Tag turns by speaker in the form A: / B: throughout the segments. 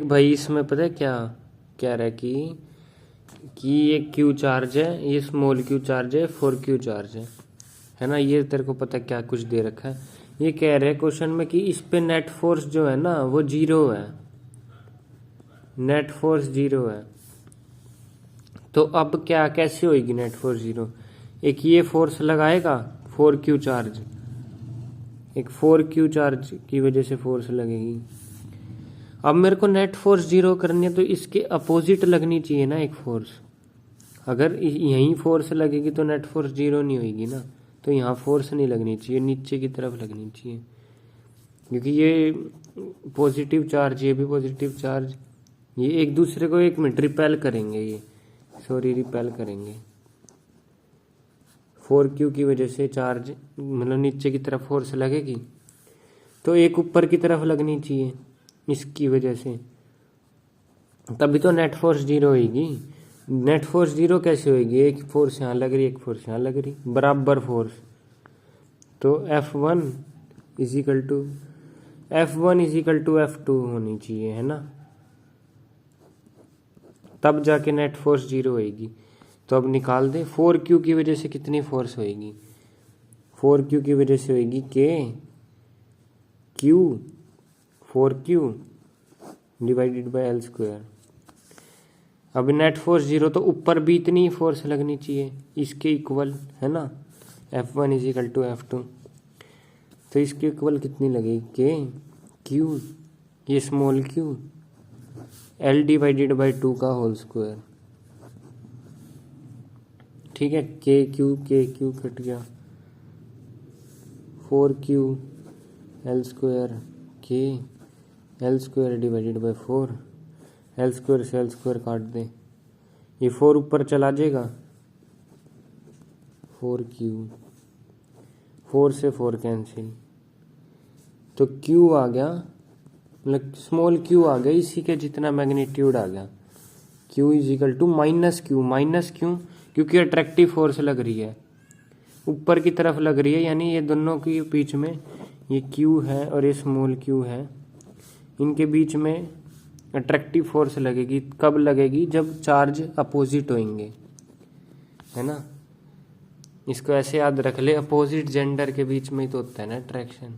A: भाई इसमें पता है क्या कह रहा है कि ये क्यू चार्ज है, ये स्मॉल क्यू चार्ज है, 4Q चार्ज है ना। ये तेरे को पता क्या कुछ दे रखा है। ये कह रहे हैं क्वेश्चन में कि इस पे नेट फोर्स जो है ना वो 0 है, नेट फोर्स 0 है। तो अब क्या कैसे होगी नेट फोर्स 0? एक ये फोर्स लगाएगा 4Q चार्ज, एक 4Q चार्ज की वजह से फोर्स लगेगी। अब मेरे को नेट फोर्स 0 करनी है तो इसके अपोजिट लगनी चाहिए ना एक फोर्स। अगर यहीं फोर्स लगेगी तो नेट फोर्स 0 नहीं होगी ना, तो यहाँ फोर्स नहीं लगनी चाहिए, नीचे की तरफ लगनी चाहिए, क्योंकि ये पॉजिटिव चार्ज, ये भी पॉजिटिव चार्ज, ये एक दूसरे को 1 मिनट रिपेल करेंगे, ये सॉरी रिपेल करेंगे। 4Q की वजह से चार्ज मतलब नीचे की तरफ फोर्स लगेगी, तो एक ऊपर की तरफ लगनी चाहिए इसकी वजह से, तभी तो नेट फोर्स 0 होगी। नेट फोर्स 0 कैसे होगी? एक फोर्स यहाँ लग रही, एक फोर्स यहाँ लग रही, बराबर फोर्स। तो F1 इजिकल टू F2 होनी चाहिए, है ना, तब जाके नेट फोर्स 0 होगी। तो अब निकाल दे 4Q की वजह से कितनी फोर्स होगी। 4Q की वजह से होगी Q 4Q divided by L²। अब नेट फोर्स 0 तो ऊपर भी इतनी ही फोर्स लगनी चाहिए इसके इक्वल, है ना, F1 इजिकल टू F2। तो इसके इक्वल कितनी लगेगी? Q, ये small q, L divided by 2 का होल स्क्वायर। ठीक है, KQ कट गया, 4Q L² K L² divided by 4, L² से L² काट दे, ये 4 ऊपर चला जाएगा, 4Q, 4 से 4 कैंसिल, तो Q आ गया, मतलब स्मॉल q आ गया, इसी के जितना मैग्नीट्यूड आ गया। Q is equal to -Q, minus क्यों? क्योंकि अट्रैक्टिव फोर्स लग रही है, ऊपर की तरफ लग रही है, यानी ये दोनों के बीच में ये Q है और ये स्मॉल q है, इनके बीच में अट्रैक्टिव फोर्स लगेगी। कब लगेगी? जब चार्ज अपोजिट होंगे, है ना। इसको ऐसे याद रख ले, अपोजिट जेंडर के बीच में ही तो होता है ना अट्रैक्शन,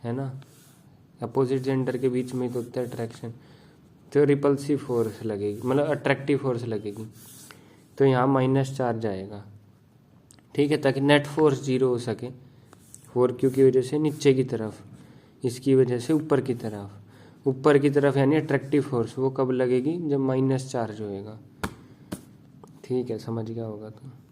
A: है ना, अपोजिट जेंडर के बीच में ही तो होता है अट्रैक्शन। तो रिपल्सिव फोर्स लगेगी, मतलब अट्रैक्टिव फोर्स लगेगी, तो यहाँ माइनस चार्ज आएगा। ठीक है, ताकि नेट फोर्स 0 हो सके। 4Q की वजह से नीचे की तरफ, इसकी वजह से ऊपर की तरफ, ऊपर की तरफ यानी अट्रैक्टिव फोर्स वो कब लगेगी? जब माइनस चार्ज होएगा। ठीक है, समझ गया होगा तो।